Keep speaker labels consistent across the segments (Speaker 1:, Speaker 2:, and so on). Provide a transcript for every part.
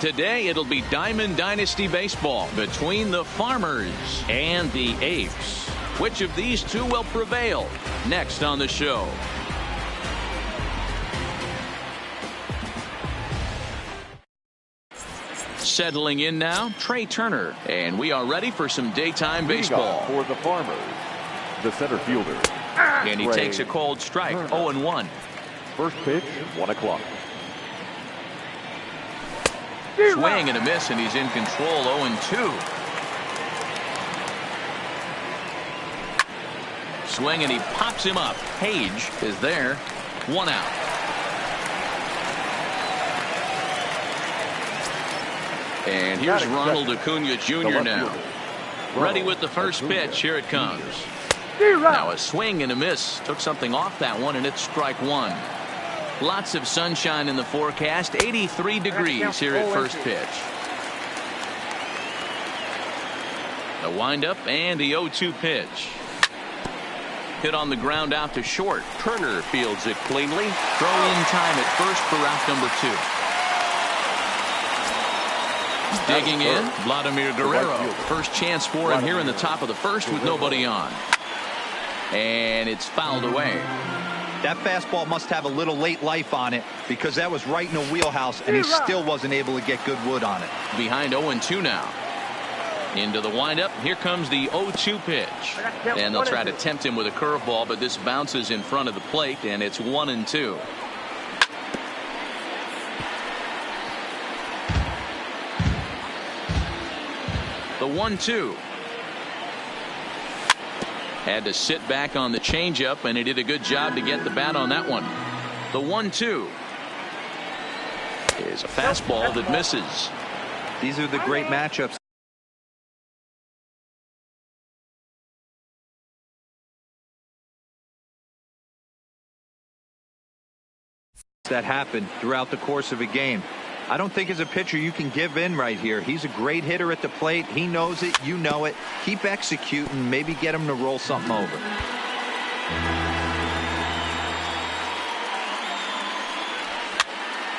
Speaker 1: Today it'll be Diamond Dynasty Baseball between the Farmers and the Apes. Which of these two will prevail? Next on the show. Settling in now, Trey Turner, and we are ready for some daytime baseball.
Speaker 2: For the Farmers, the center fielder.
Speaker 1: And he takes a cold strike, 0-1.
Speaker 2: First pitch, 1 o'clock.
Speaker 1: Swing and a miss, and he's in control, 0-2. Swing and he pops him up. Page is there, 1 out. And here's Ronald Acuna Jr. now. Ready with the first pitch. Here it comes. Now a swing and a miss. Took something off that one, and it's strike 1. Lots of sunshine in the forecast. 83 degrees here at first pitch. The windup and the 0-2 pitch. Hit on the ground out to short. Turner fields it cleanly. Throw in time at first for out number 2. Digging in, Vladimir Guerrero. First chance for him here in the top of the first with nobody on. And it's fouled away.
Speaker 3: That fastball must have a little late life on it, because that was right in the wheelhouse, and he still wasn't able to get good wood on it.
Speaker 1: Behind 0-2 now. Into the windup. Here comes the 0-2 pitch. And they'll try to tempt him with a curveball, but this bounces in front of the plate, and it's 1-2. The 1-2. Had to sit back on the changeup, and he did a good job to get the bat on that one. The 1-2 is a fastball that misses.
Speaker 3: These are the great matchups that happen throughout the course of a game. I don't think as a pitcher you can give in right here. He's a great hitter at the plate. He knows it. You know it. Keep executing. Maybe get him to roll something over.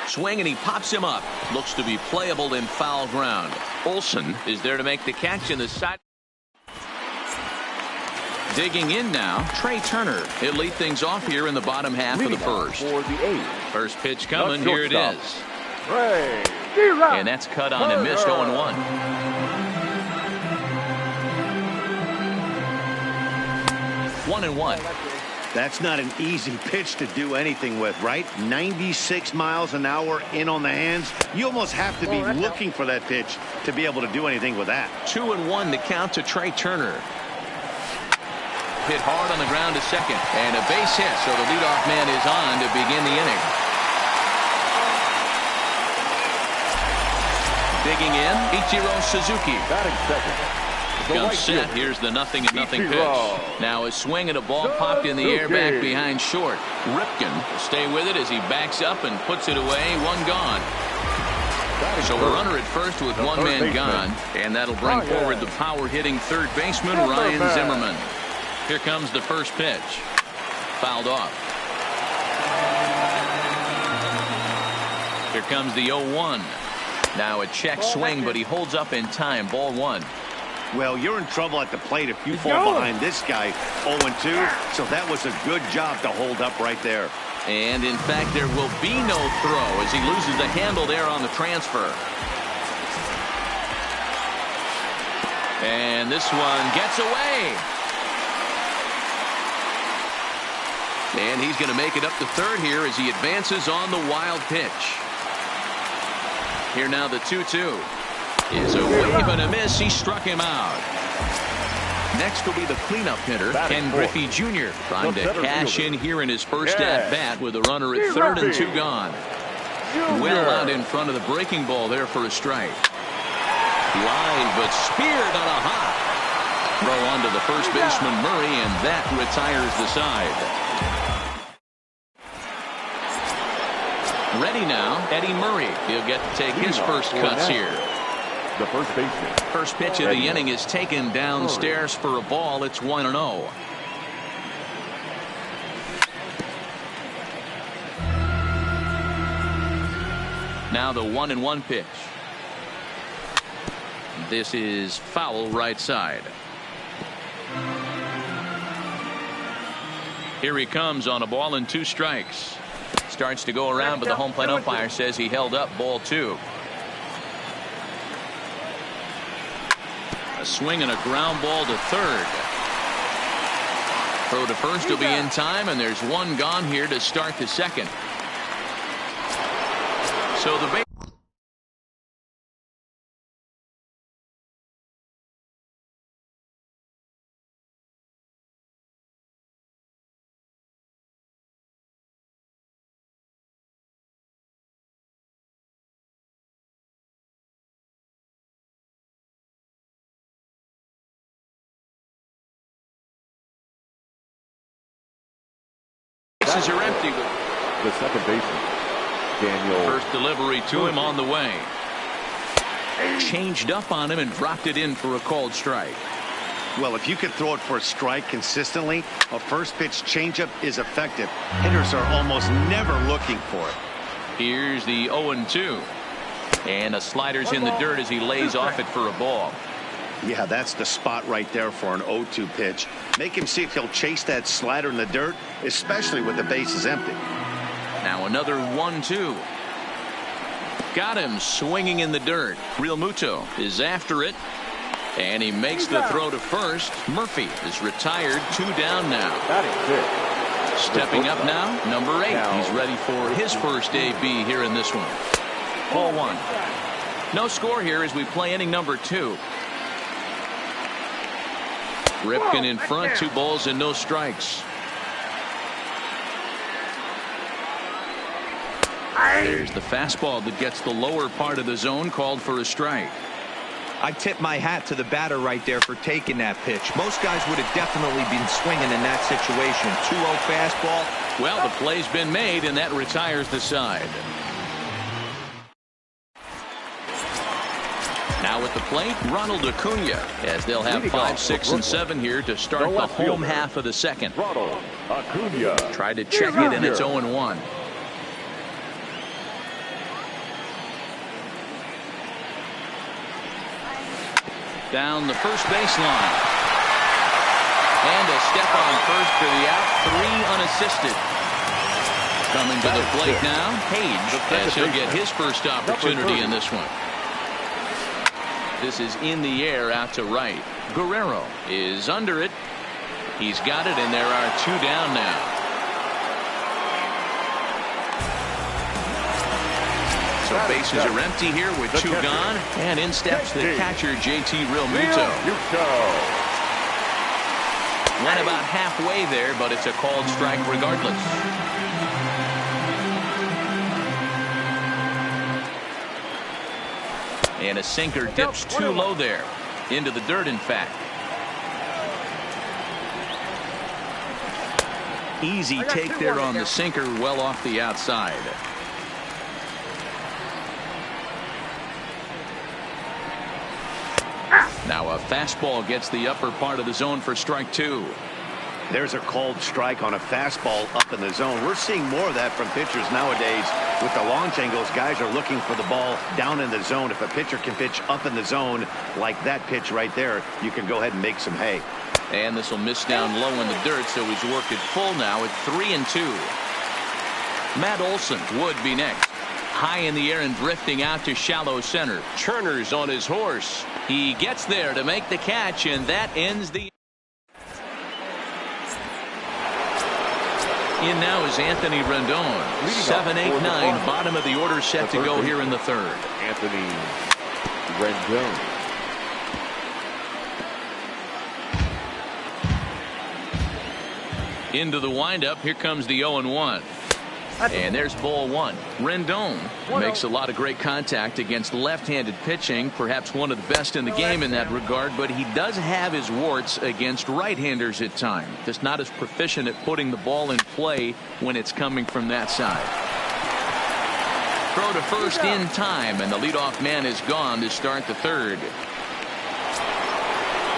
Speaker 1: Swing and he pops him up. Looks to be playable in foul ground. Olson is there to make the catch in the side. Digging in now, Trey Turner. He'll lead things off here in the bottom half of the first.
Speaker 2: For the A's.
Speaker 1: First pitch coming. Here it is.
Speaker 2: Trey.
Speaker 1: And that's cut on and missed. 0-1. One and one.
Speaker 4: That's not an easy pitch to do anything with, right? 96 miles an hour in on the hands. You almost have to be looking for that pitch to be able to do anything with that.
Speaker 1: 2-1 to count to Trey Turner. Hit hard on the ground to second, and a base hit, so the leadoff man is on to begin the inning. Digging in, Ichiro Suzuki.
Speaker 2: Batting second.
Speaker 1: Gun set. Here's the 0-0 pitch. Now a swing and a ball popped in the air back behind short. Ripken will stay with it as he backs up and puts it away. One gone. So a runner at first with one man gone, and that'll bring forward the power hitting third baseman Ryan Zimmerman. Here comes the first pitch. Fouled off. Here comes the 0-1. Now a check swing, but he holds up in time. Ball 1.
Speaker 4: Well, you're in trouble at the plate if you fall behind this guy 0-2. So that was a good job to hold up right there.
Speaker 1: And in fact, there will be no throw as he loses the handle there on the transfer. And this one gets away. And he's going to make it up to third here as he advances on the wild pitch. Here now the 2-2 is a wave and a miss. He struck him out. Next will be the cleanup hitter, Ken Griffey Jr. trying to cash in here in his first at-bat with a runner at third and 2 gone. Well out in front of the breaking ball there for a strike. Line, but speared on a hop. Throw onto the first baseman Murray, and that retires the side. Ready now, Eddie Murray. He'll get to take his first cuts here.
Speaker 2: The first baseman.
Speaker 1: First pitch of the inning is taken downstairs for a ball. It's 1-0. Now the 1-1 pitch. This is foul right side. Here he comes on a ball and 2 strikes. Starts to go around, but the home plate umpire says he held up ball 2. A swing and a ground ball to third. Throw to first will be in time, and there's 1 gone here to start the second. So the bases are empty.
Speaker 2: The second baseman, Daniel.
Speaker 1: First delivery to him on the way. Changed up on him and dropped it in for a called strike.
Speaker 4: Well, if you could throw it for a strike consistently, a first pitch changeup is effective. Hitters are almost never looking for it.
Speaker 1: Here's the 0-2. And a slider's in the dirt as he lays off it for a ball.
Speaker 4: Yeah, that's the spot right there for an 0-2 pitch. Make him see if he'll chase that slider in the dirt, especially with the bases empty.
Speaker 1: Now another 1-2. Got him swinging in the dirt. Real Muto is after it. And he makes the throw to first. Murphy is retired. 2 down now. Stepping up now, number 8. He's ready for his first AB here in this one. Ball 1. No score here as we play inning number 2. Ripken in front, 2 balls and no strikes. There's the fastball that gets the lower part of the zone, called for a strike.
Speaker 3: I tip my hat to the batter right there for taking that pitch. Most guys would have definitely been swinging in that situation. 2-0 fastball.
Speaker 1: Well, the play's been made, and that retires the side. Now at the plate, Ronald Acuna, as they'll have 5, 6, and 7 here to start the home half of the second.
Speaker 2: Ronald Acuna.
Speaker 1: Tried to check it, and it's 0-1. Down the first baseline. And a step on first for the out. 3 unassisted. Coming to the plate now, Page, as he'll get his first opportunity in this one. This is in the air out to right. Guerrero is under it. He's got it, and there are 2 down now. So bases are empty here with 2 gone, and in steps the catcher, JT Realmuto. Went about halfway there, but it's a called strike regardless. And a sinker dips too low there. Into the dirt, in fact. Easy take there on the sinker, well off the outside. Now a fastball gets the upper part of the zone for strike 2.
Speaker 4: There's a called strike on a fastball up in the zone. We're seeing more of that from pitchers nowadays. With the launch angles, guys are looking for the ball down in the zone. If a pitcher can pitch up in the zone like that pitch right there, you can go ahead and make some hay.
Speaker 1: And this will miss down low in the dirt, so he's worked it full now at 3-2. Matt Olson would be next. High in the air and drifting out to shallow center. Turner's on his horse. He gets there to make the catch, and that ends the... In now is Anthony Rendon. 7-8-9, bottom of the order set to go here in the third.
Speaker 2: Anthony Rendon.
Speaker 1: Into the windup. Here comes the 0-1. And there's ball 1. Rendon makes a lot of great contact against left-handed pitching, perhaps one of the best in the game in that regard, but he does have his warts against right-handers at times. Just not as proficient at putting the ball in play when it's coming from that side. Throw to first in time, and the leadoff man is gone to start the third.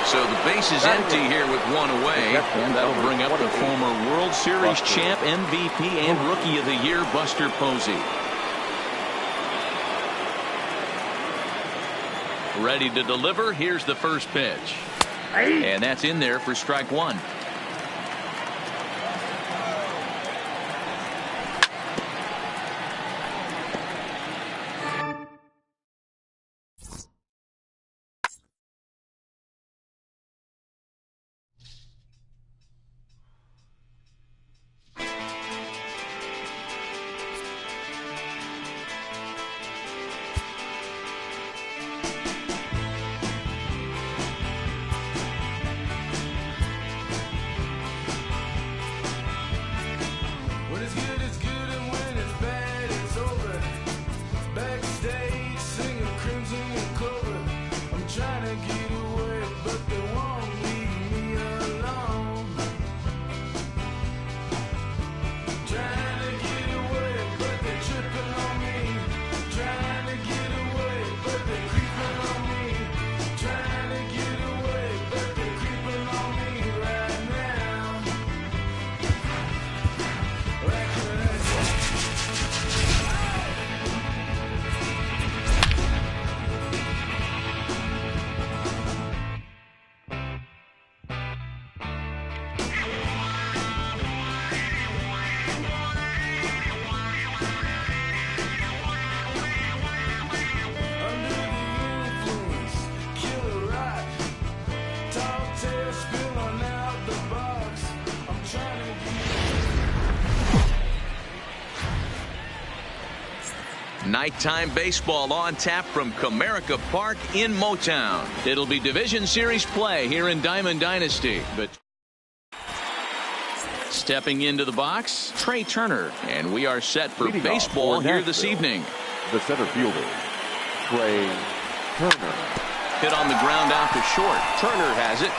Speaker 1: So the base is empty here with 1 away, and that'll bring up the former World Series champ, MVP, and Rookie of the Year, Buster Posey. Ready to deliver. Here's the first pitch. And that's in there for strike one. Nighttime baseball on tap from Comerica Park in Motown. It'll be Division Series play here in Diamond Dynasty. But stepping into the box, Trey Turner. And we are set for baseball here this evening.
Speaker 2: The center fielder, Trey Turner.
Speaker 1: Hit on the ground out to short. Turner has it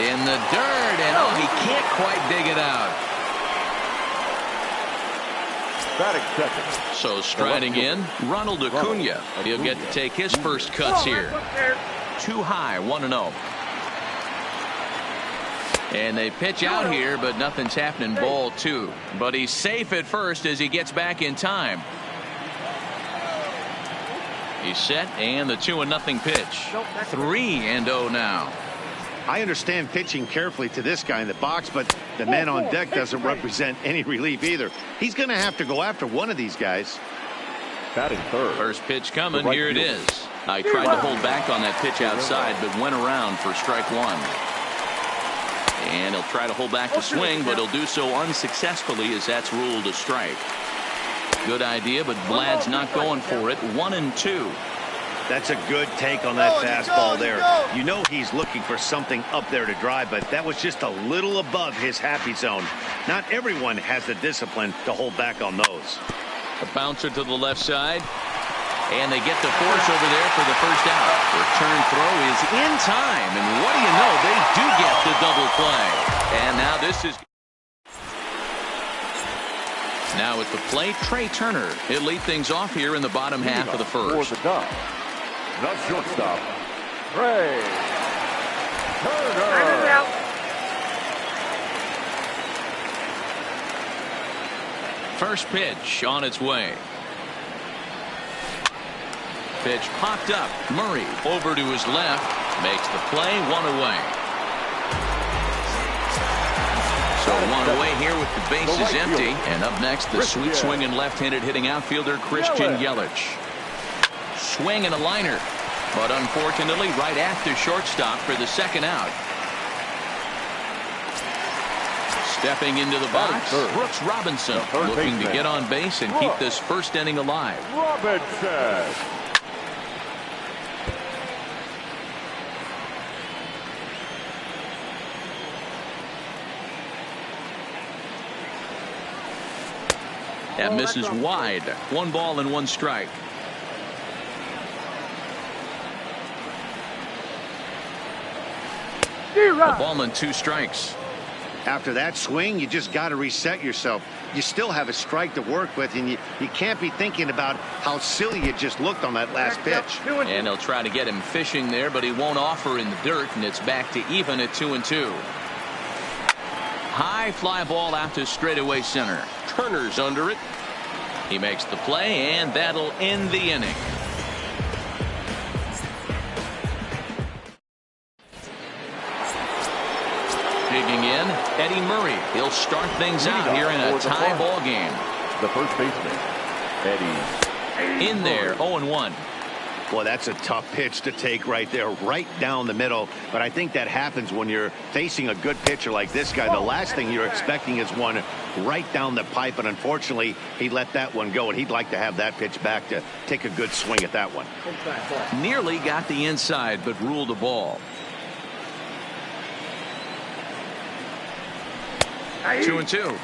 Speaker 1: in the dirt, and oh, he can't quite dig it out.
Speaker 2: Batting second.
Speaker 1: So striding in, Ronald Acuna. He'll get to take his first cuts here. Too high, 1-0. And they pitch out here, but nothing's happening. Ball 2. But he's safe at first as he gets back in time. He's set, and the 2-0 pitch. 3-0 now.
Speaker 4: I understand pitching carefully to this guy in the box, but the man on deck doesn't represent any relief either. He's going to have to go after one of these guys.
Speaker 2: Batting third.
Speaker 1: First pitch coming. Here it is. I tried to hold back on that pitch outside, but went around for strike one. And he'll try to hold back the swing, but he'll do so unsuccessfully as that's ruled a strike. Good idea, but Vlad's not going for it. 1-2.
Speaker 4: That's a good take on that fastball there. You know he's looking for something up there to drive, but that was just a little above his happy zone. Not everyone has the discipline to hold back on those.
Speaker 1: A bouncer to the left side. And they get the force over there for the first out. Return throw is in time. And what do you know? They do get the double play. And now this is... Now at the plate, Trey Turner. He'll lead things off here in the bottom half of the first.
Speaker 2: For the duck, the shortstop, Trey Turner.
Speaker 1: First pitch on its way. Pitch popped up. Murray over to his left. Makes the play. 1 away. So 1 away here with the bases empty. And up next, the sweet swinging left-handed hitting outfielder Christian Yelich. Swing and a liner. But unfortunately, right after shortstop for the second out. Stepping into the box, Brooks Robinson looking to get on base and keep this first inning alive.
Speaker 2: Robinson.
Speaker 1: That misses wide. 1 ball and 1 strike. A ball and 2 strikes.
Speaker 4: After that swing, you just got to reset yourself. You still have a strike to work with, and you can't be thinking about how silly you just looked on that last pitch.
Speaker 1: And they'll try to get him fishing there, but he won't offer in the dirt, and it's back to even at 2-2. High fly ball out to straightaway center. Turner's under it. He makes the play, and that'll end the inning. Checking in, Eddie Murray. He'll start things out here in a tie ball game.
Speaker 2: The first baseman, Eddie.
Speaker 1: In there, 0-1.
Speaker 4: Boy, that's a tough pitch to take right there, right down the middle. But I think that happens when you're facing a good pitcher like this guy. The last thing you're expecting is one right down the pipe, and unfortunately, he let that one go, and he'd like to have that pitch back to take a good swing at that one.
Speaker 1: Nearly got the inside, but ruled a ball. 2-2.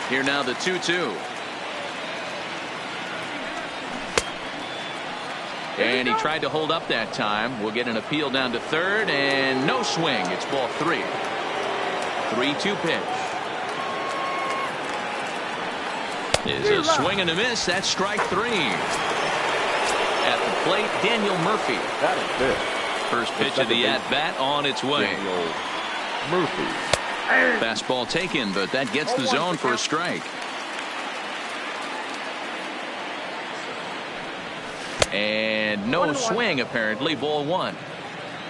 Speaker 1: Here now the 2-2. And he tried to hold up that time. We'll get an appeal down to third, and no swing. It's ball 3. 3-2 pitch. Is a swing and a miss. That's strike 3. At the plate, Daniel Murphy.
Speaker 2: That is it.
Speaker 1: First pitch of the at-bat on its way.
Speaker 2: Daniel Murphy.
Speaker 1: Fastball taken, but that gets the zone for a strike. And no swing, apparently. Ball 1.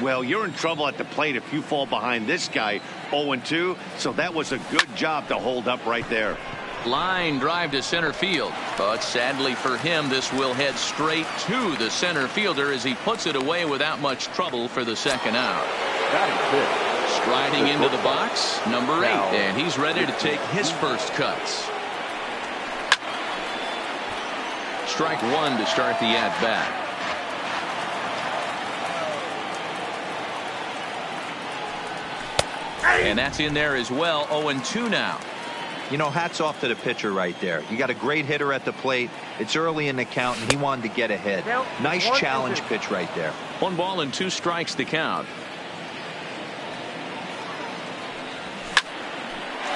Speaker 4: Well, you're in trouble at the plate if you fall behind this guy 0-2. So that was a good job to hold up right there.
Speaker 1: Line drive to center field. But sadly for him, this will head straight to the center fielder as he puts it away without much trouble for the second out.
Speaker 2: That is it.
Speaker 1: Striding into the box, number 8. And he's ready to take his first cuts. Strike 1 to start the at-bat. And that's in there as well. 0-2 now.
Speaker 3: You know, hats off to the pitcher right there. You got a great hitter at the plate. It's early in the count, and he wanted to get ahead. Nice challenge pitch right there.
Speaker 1: 1 ball and 2 strikes to count.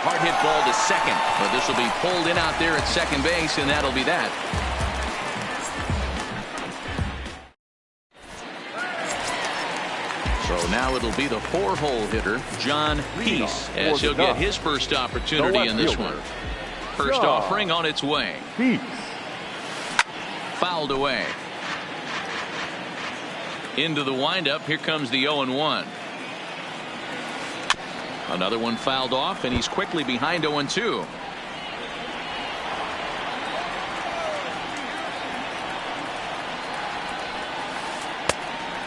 Speaker 1: Hard hit ball to second, but this will be pulled in out there at second base, and that'll be that. So now it'll be the 4-hole hitter, John Peace, as he'll get his first opportunity in this one. First offering on its way.
Speaker 2: Peace.
Speaker 1: Fouled away. Into the windup. Here comes the 0-1. Another one fouled off, and he's quickly behind 0-2.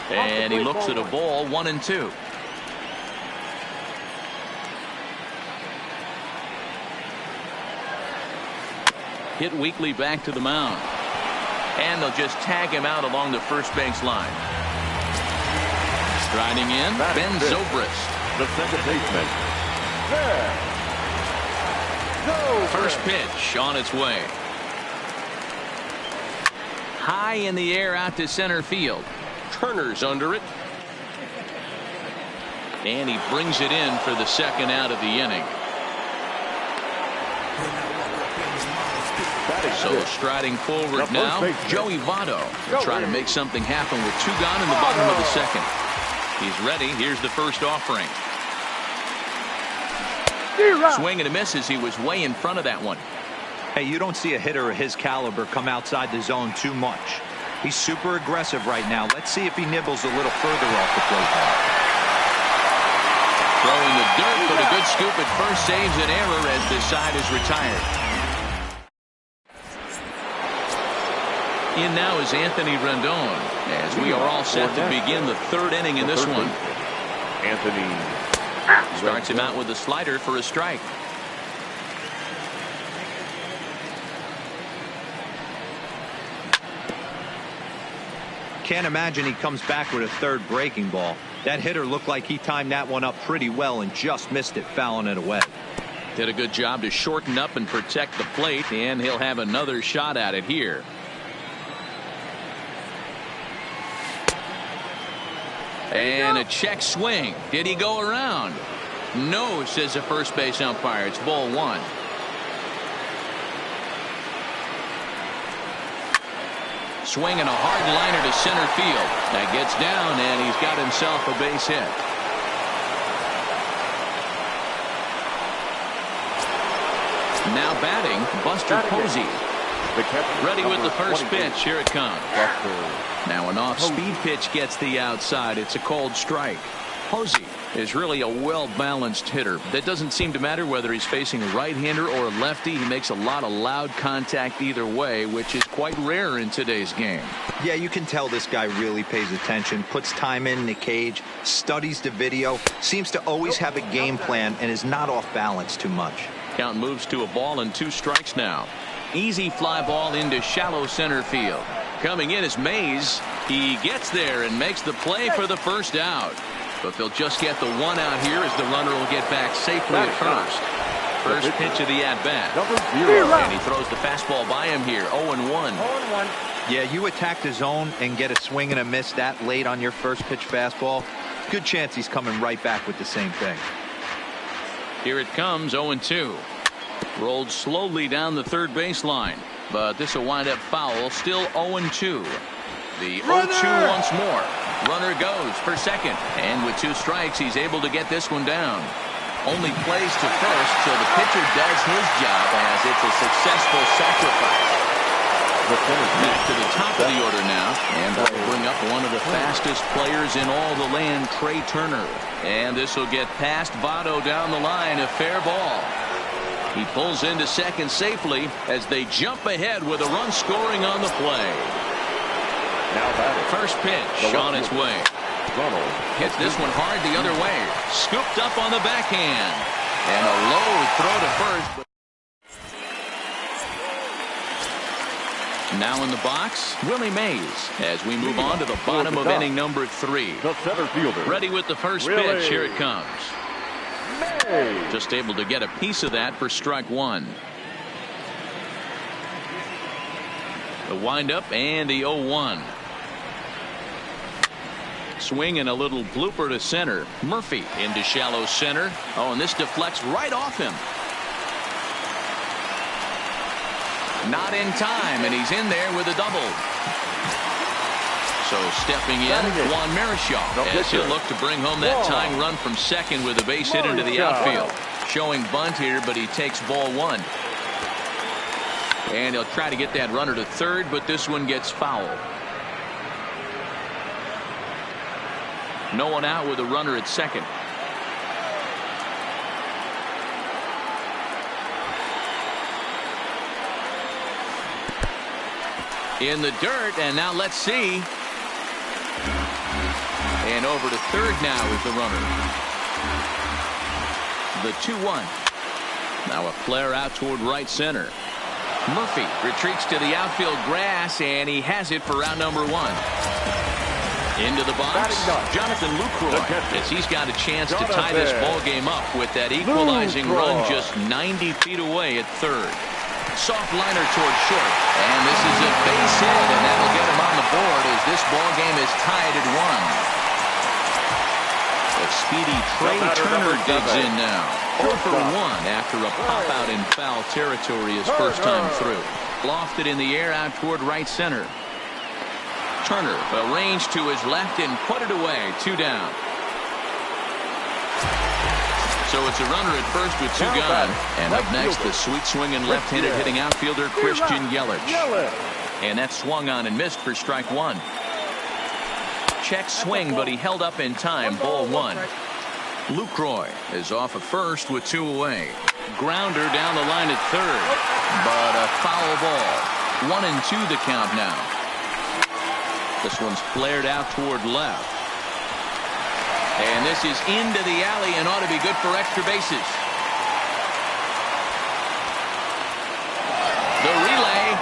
Speaker 1: And he looks at a ball, 1-2. Hit weakly back to the mound. And they'll just tag him out along the first base line. Striding in, Ben Zobrist.
Speaker 2: The second baseman. There.
Speaker 1: First pitch on its way. High in the air out to center field. Turner's under it. And he brings it in for the second out of the inning. So striding forward now, Joey Votto will try to make something happen with 2 gone in the bottom of the second. He's ready. Here's the first offering. Swing and a miss as he was way in front of that one.
Speaker 3: Hey, you don't see a hitter of his caliber come outside the zone too much. He's super aggressive right now. Let's see if he nibbles a little further off the plate.
Speaker 1: Throwing the dirt, but a good scoop at first saves an error as this side is retired. In now is Anthony Rendon as we are all set to begin the 3rd inning in this one.
Speaker 2: Anthony
Speaker 1: starts him out with a slider for a strike.
Speaker 3: Can't imagine he comes back with a 3rd breaking ball. That hitter looked like he timed that one up pretty well and just missed it, fouling it away.
Speaker 1: Did a good job to shorten up and protect the plate, and he'll have another shot at it here. And a check swing. Did he go around? No, says the first base umpire. It's ball 1. Swinging a hard liner to center field. That gets down, and he's got himself a base hit. Now batting, Buster Posey. Ready with the first pitch. Here it comes. Now an off-speed pitch gets the outside. It's a cold strike. Posey is really a well-balanced hitter. That doesn't seem to matter whether he's facing a right-hander or a lefty. He makes a lot of loud contact either way, which is quite rare in today's game.
Speaker 3: Yeah, you can tell this guy really pays attention, puts time in the cage, studies the video, seems to always have a game plan, and is not off balance too much.
Speaker 1: Count moves to a ball and 2 strikes now. Easy fly ball into shallow center field. Coming in is Mays. He gets there and makes the play for the first out. But they'll just get the 1 out here as the runner will get back safely at first. First pitch of the at-bat. And he throws the fastball by him here. 0-1.
Speaker 3: Yeah, you attack the zone and get a swing and a miss that late on your first pitch fastball. Good chance he's coming right back with the same thing.
Speaker 1: Here it comes, 0-2. Rolled slowly down the third baseline. But this will wind up foul. Still 0-2. The 0-2 once more. Runner goes for second. And with 2 strikes, he's able to get this one down. Only plays to first, so the pitcher does his job as it's a successful sacrifice. Back to the top of the order now. And that will bring up one of the fastest players in all the land, Trey Turner. And this will get past Votto down the line. A fair ball. He pulls into second safely as they jump ahead with a run scoring on the play.
Speaker 2: Now batting.
Speaker 1: First pitch on its way. Hits this one hard the other way. Scooped up on the backhand. And a low throw to first. Now in the box, Willie Mays as we move on to the bottom of inning number 3.
Speaker 2: The center fielder.
Speaker 1: Ready with the first pitch. Here it comes. Just able to get a piece of that for strike 1. The windup and the 0-1. Swing and a little blooper to center. Murphy into shallow center. Oh, and this deflects right off him. Not in time, and he's in there with a double. So stepping in, Juan Marichal as he'll look to bring home that tying run from second with a base hit into the outfield. Showing bunt here, but he takes ball 1. And he'll try to get that runner to third, but this one gets foul. No one out with a runner at second. In the dirt, and now let's see. And over to third now is the runner. The 2-1. Now a flare out toward right center. Murphy retreats to the outfield grass, and he has it for round number 1. Into the box, Jonathan Lucroy, as he's got a chance to tie this ball game up with that equalizing run just 90 feet away at third. Soft liner toward short, and this is a base hit, and that'll get him on the board as this ball game is tied at 1. A speedy Trey Turner digs in now. 0 for 1 after a pop out in foul territory his first time through. Lofted in the air out toward right center. Turner arranged to his left and put it away. 2 down. So it's a runner at first with 2 gone. And up next, the sweet swinging left-handed hitting outfielder Christian Yelich. And that swung on and missed for strike 1. Check swing, but he held up in time. Ball 1. Lucroy is off at first with 2 away. Grounder down the line at third. But a foul ball. 1-2 the count now. This one's flared out toward left. And this is into the alley and ought to be good for extra bases. The relay.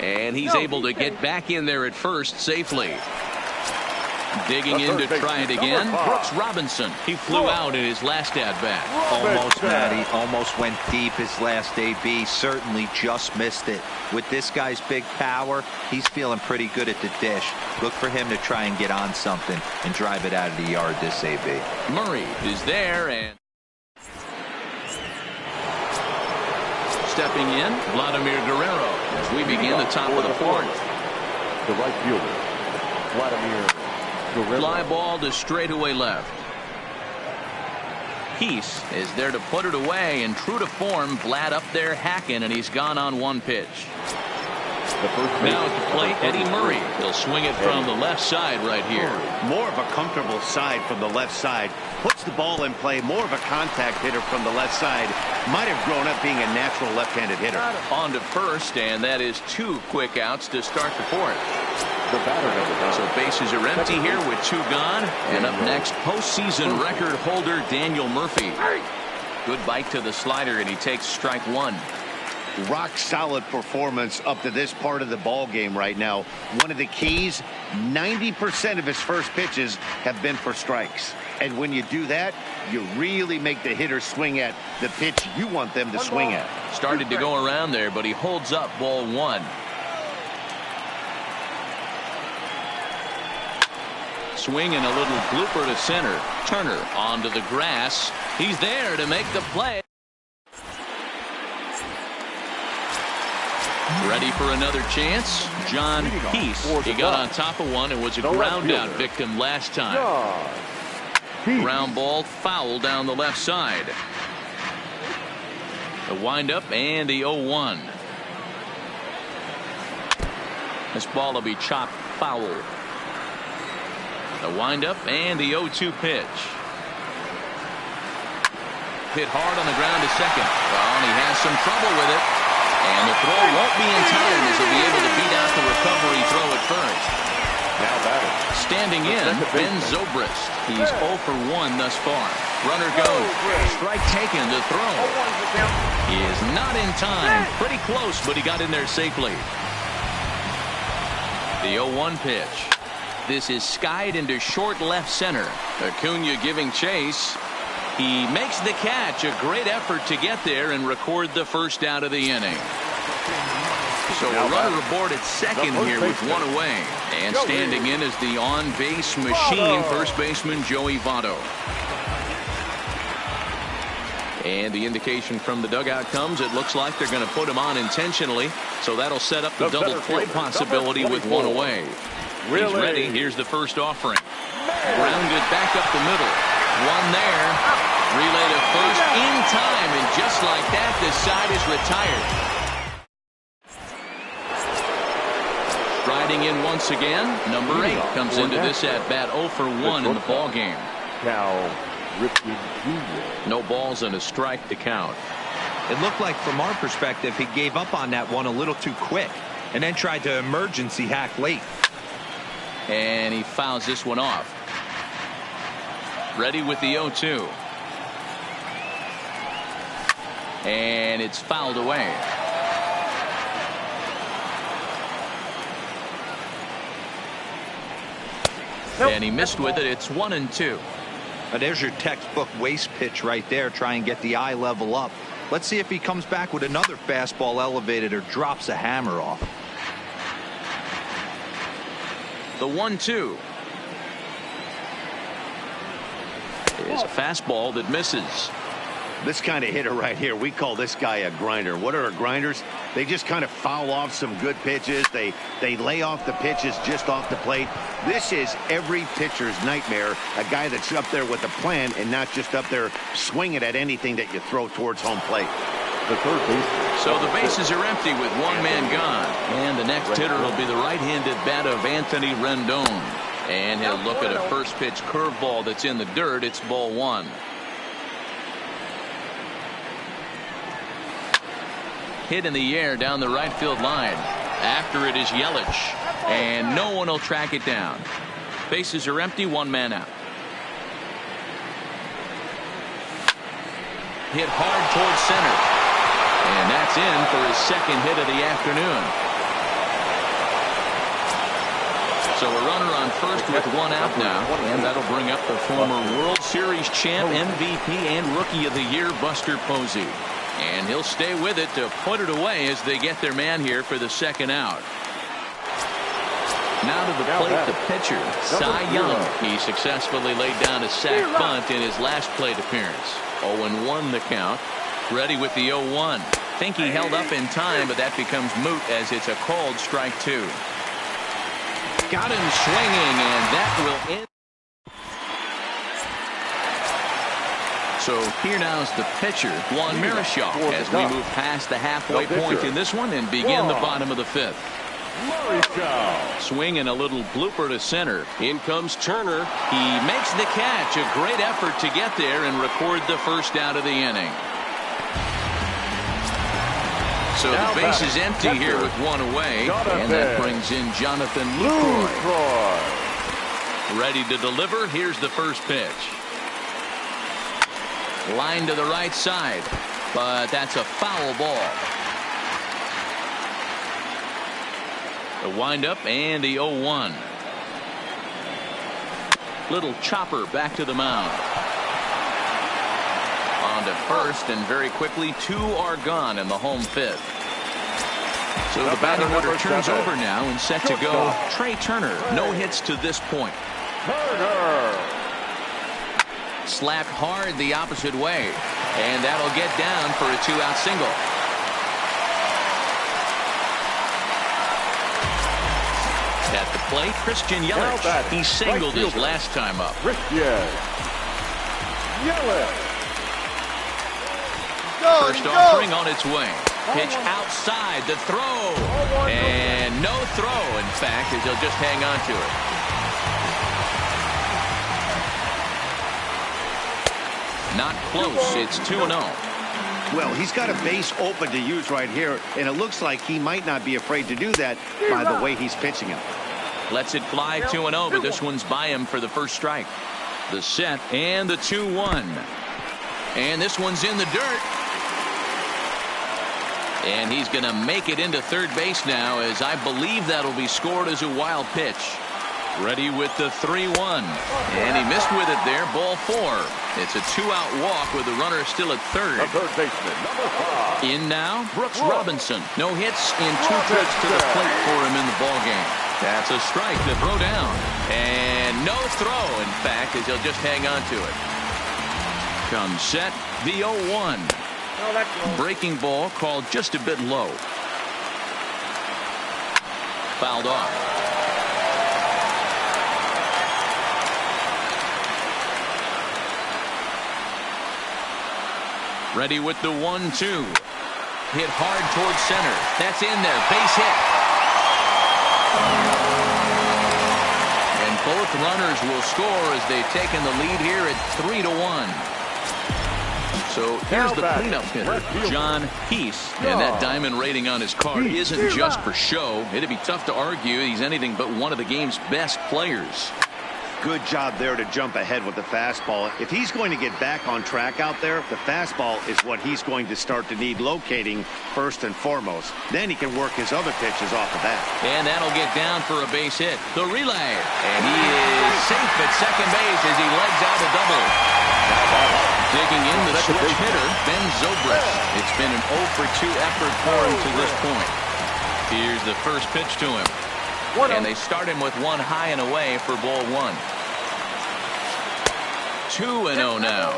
Speaker 1: And he's able to get back in there at first safely. Digging in to try it again. Brooks Robinson. He flew out in his last at-bat.
Speaker 3: Almost, Matty. Almost went deep his last AB. Certainly just missed it. With this guy's big power, he's feeling pretty good at the dish. Look for him to try and get on something and drive it out of the yard this AB.
Speaker 1: Murray is there, and stepping in, Vladimir Guerrero as we begin the top of the 4th.
Speaker 2: The right fielder, Vladimir Guerrero.
Speaker 1: Fly ball to straightaway left. Peace is there to put it away, and true to form, Vlad up there hacking, and he's gone on 1 pitch. Now at the plate, Eddie Murray. He'll swing it from the left side right here.
Speaker 4: More of a comfortable side from the left side. Puts the ball in play. More of a contact hitter from the left side. Might have grown up being a natural left-handed hitter.
Speaker 1: On to first, and that is 2 quick outs to start the fourth. So bases are empty here with 2 gone. And up next, postseason record holder Daniel Murphy. Good bite to the slider, and he takes strike 1.
Speaker 4: Rock solid performance up to this part of the ball game right now. One of the keys, 90% of his first pitches have been for strikes. And when you do that, you really make the hitter swing at the pitch you want them to swing at.
Speaker 1: Started to go around there, but he holds up ball 1. Swing and a little blooper to center. Turner onto the grass. He's there to make the play. Ready for another chance. John Peace. He got on top of one and was a ground out victim last time. Ground ball foul down the left side. The windup and the 0-1. This ball will be chopped foul. The windup and the 0-2 pitch. Hit hard on the ground to second. Well, and he has some trouble with it. And the throw won't be in time as he'll be able to beat out the recovery throw at first.
Speaker 2: Now batting.
Speaker 1: Standing in, Ben Zobrist. He's 0 for 1 thus far. Runner goes. Strike taken to throw. He is not in time. Pretty close, but he got in there safely. The 0-1 pitch. This is skied into short left center. Acuna giving chase. He makes the catch. A great effort to get there and record the first out of the inning. So a runner aboard at second here with 1 away. And standing in is the on-base machine, first baseman Joey Votto. And the indication from the dugout comes. It looks like they're going to put him on intentionally. So that'll set up the double play possibility with 1 away. He's ready. Here's the first offering. Grounded back up the middle. 1 there. Relay to first in time, and just like that, the side is retired. Striding in once again, number 8 comes into this at bat 0 for 1 in the ball game.
Speaker 2: Cal Ripken Jr.
Speaker 1: No balls and a strike to count.
Speaker 3: It looked like, from our perspective, he gave up on that one a little too quick and then tried to emergency hack late.
Speaker 1: And he fouls this one off. Ready with the 0-2. And it's fouled away. And he missed with it. It's 1-2.
Speaker 3: There's your textbook waste pitch right there. Try and get the eye level up. Let's see if he comes back with another fastball elevated or drops a hammer off.
Speaker 1: The 1-2 is a fastball that misses.
Speaker 4: This kind of hitter right here, we call this guy a grinder. What are grinders? They just kind of foul off some good pitches. They lay off the pitches just off the plate. This is every pitcher's nightmare. A guy that's up there with a plan and not just up there swinging at anything that you throw towards home plate.
Speaker 2: The third baseman.
Speaker 1: So the bases are empty with 1 man gone. And the next hitter will be the right-handed bat of Anthony Rendon. And he'll look at a first pitch curveball that's in the dirt. It's ball 1. Hit in the air down the right field line. After it is Yelich. And no one will track it down. Bases are empty, 1 man out. Hit hard towards center. And that's in for his second hit of the afternoon. So a runner on first with 1 out now. And that'll bring up the former World Series champ, MVP, and Rookie of the Year, Buster Posey. And he'll stay with it to put it away as they get their man here for the second out. Now to the plate, the pitcher, Cy Young. He successfully laid down a sac bunt in his last plate appearance. 0-1 the count. Ready with the 0-1. Think he held up in time, but that becomes moot as it's a called strike 2. Got him swinging, and that will end. So here now is the pitcher, Juan Marichal, as we move past the halfway point in this one and begin the bottom of the fifth. Swing and a little blooper to center. In comes Turner. He makes the catch. A great effort to get there and record the first out of the inning. So the base is empty here with one away, and that brings in Jonathan Lucroy. Ready to deliver. Here's the first pitch. Line to the right side, but that's a foul ball. The windup and the 0-1. Little chopper back to the mound. On to first, and very quickly 2 are gone in the home fifth. So the batting order turns over now and set to go. Trey Turner, no hits to this point. Slapped hard the opposite way, and that'll get down for a 2-out single. At the plate, Christian Yelich. He singled his last time up. First offering on its way. Pitch outside the throw. And no throw, in fact, as he'll just hang on to it. Not close. It's 2-0.
Speaker 4: Well, he's got a base open to use right here, and it looks like he might not be afraid to do that by the way he's pitching him.
Speaker 1: Lets it fly 2-0, but this one's by him for the first strike. The set and the 2-1. And this one's in the dirt. And he's going to make it into third base now, as I believe that'll be scored as a wild pitch. Ready with the 3-1. And he missed with it there. Ball 4. It's a 2-out walk with the runner still at third.
Speaker 2: The third baseman, number 5.
Speaker 1: In now, Brooks Robinson. No hits in 2 trips to the plate for him in the ballgame. That's a strike to throw down. And no throw, in fact, as he'll just hang on to it. Comes set, the 0-1. Breaking ball called just a bit low. Fouled off. Ready with the 1-2. Hit hard towards center. That's in there. Base hit. And both runners will score as they've taken the lead here at 3-1. So here's the cleanup hitter, John Heese. And that diamond rating on his card isn't just for show. It'd be tough to argue he's anything but one of the game's best players.
Speaker 4: Good job there to jump ahead with the fastball. If he's going to get back on track out there, the fastball is what he's going to start to need locating first and foremost. Then he can work his other pitches off of that.
Speaker 1: And that'll get down for a base hit. The relay. And he is safe at second base as he legs out a double. Digging in the switch hitter, Ben Zobrist. It's been an 0-for-2 effort for him to this point. Here's the first pitch to him. And they start him with one high and away for ball 1. 2-0 now.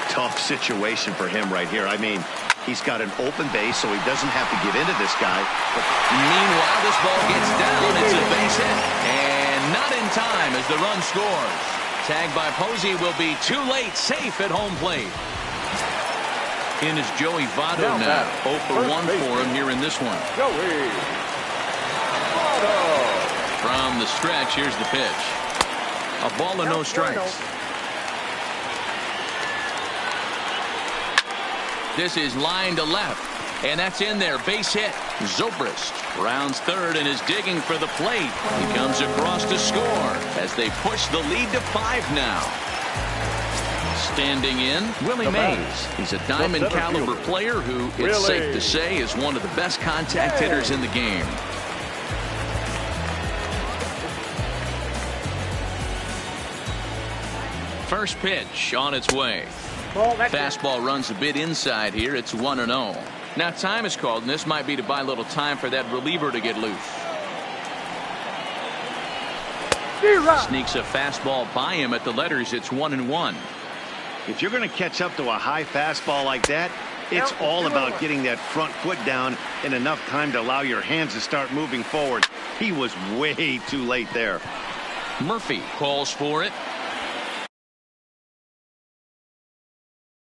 Speaker 4: Tough situation for him right here. I mean, he's got an open base, so he doesn't have to get into this guy.
Speaker 1: Meanwhile, this ball gets down. It's a base hit. And not in time as the run scores. Tagged by Posey will be too late. Safe at home plate. In is Joey Votto now. 0-for-1 for him here in this one.
Speaker 2: Joey Votto.
Speaker 1: From the stretch, here's the pitch. A ball and no strikes. This is line to left. And that's in there. Base hit. Zobrist rounds third and is digging for the plate. He comes across to score as they push the lead to 5 now. Standing in, Willie Mays. He's a diamond caliber player who, it's safe to say, is one of the best contact hitters in the game. First pitch on its way. Fastball runs a bit inside here. It's 1-0. Now time is called, and this might be to buy a little time for that reliever to get loose. Sneaks a fastball by him at the letters. It's 1-1.
Speaker 4: If you're going to catch up to a high fastball like that, it's all about getting that front foot down in enough time to allow your hands to start moving forward. He was way too late there.
Speaker 1: Murphy calls for it.